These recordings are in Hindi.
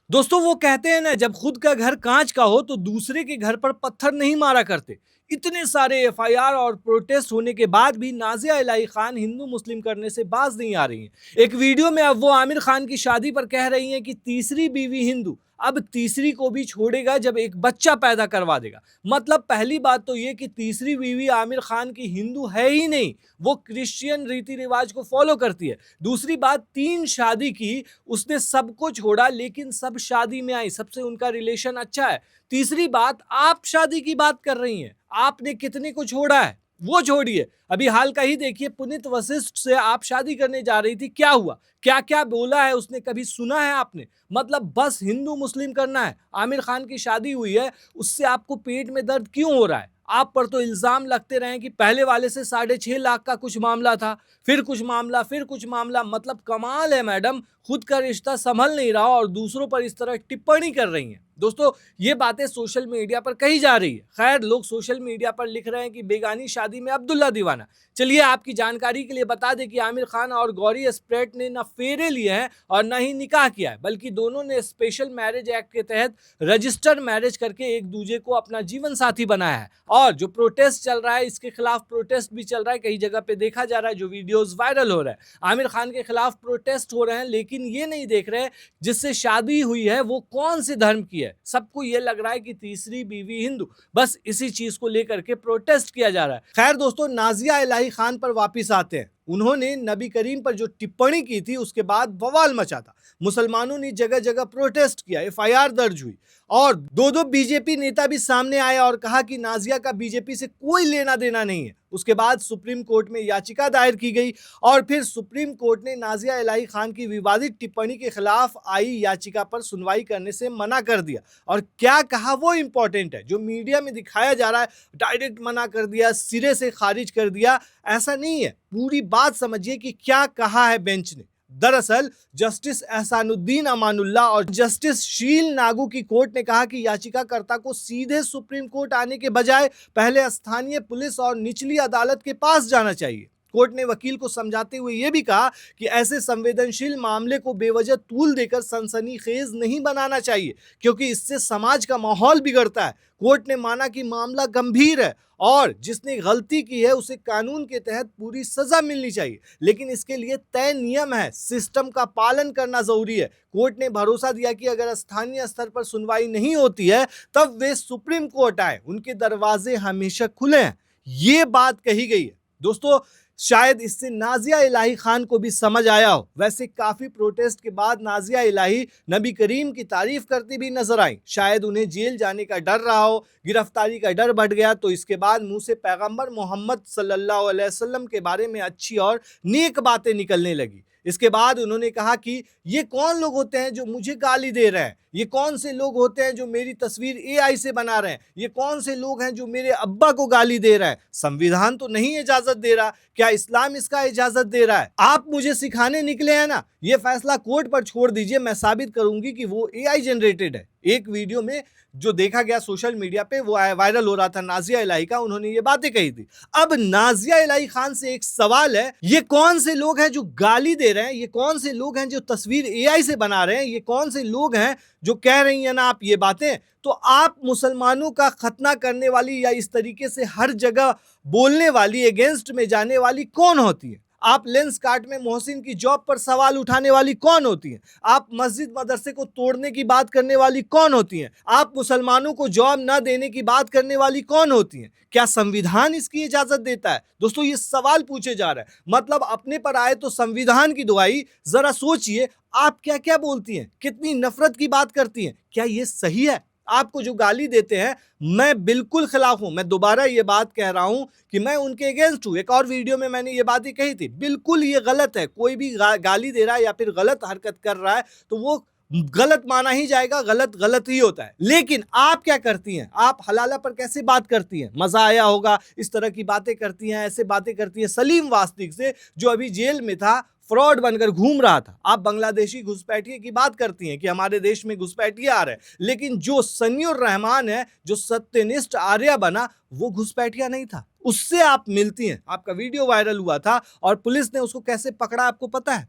दोस्तों वो कहते हैं ना, जब खुद का घर कांच का हो तो दूसरे के घर पर पत्थर नहीं मारा करते। इतने सारे एफआईआर और प्रोटेस्ट होने के बाद भी नाजिया इलाही खान हिंदू मुस्लिम करने से बाज नहीं आ रही हैं। एक वीडियो में अब वो आमिर खान की शादी पर कह रही हैं कि तीसरी बीवी हिंदू, अब तीसरी को भी छोड़ेगा जब एक बच्चा पैदा करवा देगा। मतलब पहली बात तो ये कि तीसरी बीवी आमिर खान की हिंदू है ही नहीं, वो क्रिश्चियन रीति रिवाज को फॉलो करती है। दूसरी बात, 3 शादी की, उसने सबको छोड़ा लेकिन सब शादी में आई, सबसे उनका रिलेशन अच्छा है। तीसरी बात, आप शादी की बात कर रही हैं, आपने कितने को छोड़ा है वो छोड़िए। अभी हाल का ही देखिए, पुनीत वशिष्ठ से आप शादी करने जा रही थी, क्या हुआ, क्या क्या बोला है उसने, कभी सुना है आपने? मतलब बस हिंदू मुस्लिम करना है। आमिर खान की शादी हुई है, उससे आपको पेट में दर्द क्यों हो रहा है? आप पर तो इल्जाम लगते रहे कि पहले वाले से 6.5 लाख का कुछ मामला था, फिर कुछ मामला, फिर कुछ मामला। मतलब कमाल है मैडम, खुद का रिश्ता संभल नहीं रहा और दूसरों पर इस तरह टिप्पणी कर रही हैं। दोस्तों ये बातें सोशल मीडिया पर कही जा रही है। खैर, लोग सोशल मीडिया पर लिख रहे हैं कि बेगानी शादी में अब्दुल्ला दीवाना। चलिए आपकी जानकारी के लिए बता दें कि आमिर खान और गौरी एस्प्रेट ने न फेरे लिए हैं और न ही निकाह किया है, बल्कि दोनों ने स्पेशल मैरिज एक्ट के तहत रजिस्टर्ड मैरिज करके एक दूसरे को अपना जीवन साथी बनाया है। और जो प्रोटेस्ट चल रहा है, इसके खिलाफ प्रोटेस्ट भी चल रहा है, कई जगह पे देखा जा रहा है, जो वीडियोस वायरल हो रहा है। आमिर खान के खिलाफ प्रोटेस्ट हो रहे हैं, लेकिन ये नहीं देख रहे जिससे शादी हुई है वो कौन से धर्म की है। सबको ये लग रहा है कि तीसरी बीवी हिंदू, बस इसी चीज को लेकर के प्रोटेस्ट किया जा रहा है। खैर दोस्तों, नाजिया इलाही खान पर वापिस आते हैं। उन्होंने नबी करीम पर जो टिप्पणी की थी उसके बाद बवाल मचा था। मुसलमानों ने जगह जगह प्रोटेस्ट किया, एफआईआर दर्ज हुई और दो बीजेपी नेता भी सामने आए और कहा कि नाजिया का बीजेपी से कोई लेना देना नहीं है। उसके बाद सुप्रीम कोर्ट में याचिका दायर की गई और फिर सुप्रीम कोर्ट ने नाजिया इलाही खान की विवादित टिप्पणी के खिलाफ आई याचिका पर सुनवाई करने से मना कर दिया। और क्या कहा वो इंपॉर्टेंट है। जो मीडिया में दिखाया जा रहा है, डायरेक्ट मना कर दिया, सिरे से खारिज कर दिया, ऐसा नहीं है। पूरी बात समझिए कि क्या कहा है बेंच ने। दरअसल जस्टिस एहसानुद्दीन अमानुल्लाह और जस्टिस शील नागू की कोर्ट ने कहा कि याचिकाकर्ता को सीधे सुप्रीम कोर्ट आने के बजाय पहले स्थानीय पुलिस और निचली अदालत के पास जाना चाहिए। कोर्ट ने वकील को समझाते हुए यह भी कहा कि ऐसे संवेदनशील मामले को बेवजह तूल देकर सनसनीखेज नहीं बनाना चाहिए, क्योंकि इससे समाज का माहौल बिगड़ता है। कोर्ट ने माना कि मामला गंभीर है और जिसने गलती की है उसे कानून के तहत पूरी सजा मिलनी चाहिए, लेकिन इसके लिए तय नियम है, सिस्टम का पालन करना जरूरी है। कोर्ट ने भरोसा दिया कि अगर स्थानीय स्तर पर सुनवाई नहीं होती है तब वे सुप्रीम कोर्ट आए, उनके दरवाजे हमेशा खुले हैं। ये बात कही गई है। दोस्तों शायद इससे नाजिया इलाही खान को भी समझ आया हो। वैसे काफी प्रोटेस्ट के बाद नाजिया इलाही नबी करीम की तारीफ करती भी नजर आई। शायद उन्हें जेल जाने का डर रहा हो, गिरफ्तारी का डर बढ़ गया, तो इसके बाद मुंह से पैगंबर मोहम्मद सल्लल्लाहु अलैहि वसल्लम के बारे में अच्छी और नेक बातें निकलने लगी। इसके बाद उन्होंने कहा कि ये कौन लोग होते हैं जो मुझे गाली दे रहे हैं, ये कौन से लोग होते हैं जो मेरी तस्वीर एआई से बना रहे हैं, ये कौन से लोग हैं जो मेरे अब्बा को गाली दे रहे हैं। संविधान तो नहीं इजाजत दे रहा, क्या इस्लाम इसका इजाजत दे रहा है? आप मुझे सिखाने निकले हैं ना, ये फैसला कोर्ट पर छोड़ दीजिए, मैं साबित करूंगी कि वो एआई जनरेटेड है। एक वीडियो में जो देखा गया सोशल मीडिया पे, वो वायरल हो रहा था नाजिया इलाही का, उन्होंने ये बातें कही थी। अब नाजिया इलाही खान से एक सवाल है, ये कौन से लोग हैं जो गाली दे रहे हैं, ये कौन से लोग हैं जो तस्वीर एआई से बना रहे हैं, ये कौन से लोग हैं जो कह रही हैं ना आप ये बातें? तो आप मुसलमानों का खतना करने वाली या इस तरीके से हर जगह बोलने वाली, अगेंस्ट में जाने वाली कौन होती है? आप लेंस काट में मोहसिन की जॉब पर सवाल उठाने वाली कौन होती हैं? आप मस्जिद मदरसे को तोड़ने की बात करने वाली कौन होती हैं? आप मुसलमानों को जॉब न देने की बात करने वाली कौन होती हैं? क्या संविधान इसकी इजाजत देता है? दोस्तों ये सवाल पूछे जा रहा है। मतलब अपने पर आए तो संविधान की दुआई। जरा सोचिए आप क्या क्या बोलती हैं, कितनी नफरत की बात करती हैं। क्या ये सही है? आपको जो गाली देते हैं, मैं बिल्कुल खिलाफ हूं। मैं दोबारा ये बात कह रहा हूं कि मैं उनके अगेंस्ट हूं। एक और वीडियो में मैंने ये बात ही कही थी। बिल्कुल ये गलत है। कोई भी गाली दे रहा है या फिर गलत हरकत कर रहा है तो वो गलत माना ही जाएगा, गलत गलत ही होता है। लेकिन आप क्या करती हैं? आप हलाला पर कैसे बात करती हैं? मजा आया होगा, इस तरह की बातें करती हैं, ऐसे बातें करती हैं सलीम वास्तिक से, जो अभी जेल में था, फ्रॉड बनकर घूम रहा था। आप बांग्लादेशी घुसपैठिए की बात करती हैं कि हमारे देश में घुसपैठिए आ रहे हैं, लेकिन जो सनीउर रहमान है, जो सत्यनिष्ठ आर्या बना, वो घुसपैठिया नहीं था। उससे आप मिलती हैं। आपका वीडियो वायरल हुआ था और पुलिस ने उसको कैसे पकड़ा आपको पता है?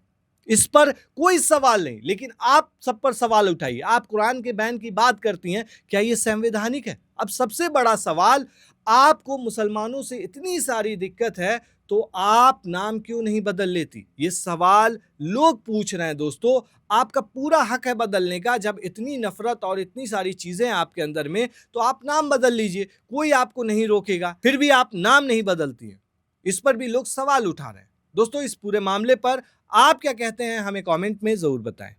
इस पर कोई सवाल नहीं, लेकिन आप सब पर सवाल उठाइए। आप कुरान के बैन की बात करती हैं, क्या ये संवैधानिक है? अब सबसे बड़ा सवाल, आपको मुसलमानों से इतनी सारी दिक्कत है तो आप नाम क्यों नहीं बदल लेती? ये सवाल लोग पूछ रहे हैं दोस्तों। आपका पूरा हक है बदलने का। जब इतनी नफरत और इतनी सारी चीजें आपके अंदर में, तो आप नाम बदल लीजिए, कोई आपको नहीं रोकेगा। फिर भी आप नाम नहीं बदलती हैं, इस पर भी लोग सवाल उठा रहे हैं। दोस्तों, इस पूरे मामले पर आप क्या कहते हैं, हमें कमेंट में जरूर बताएं।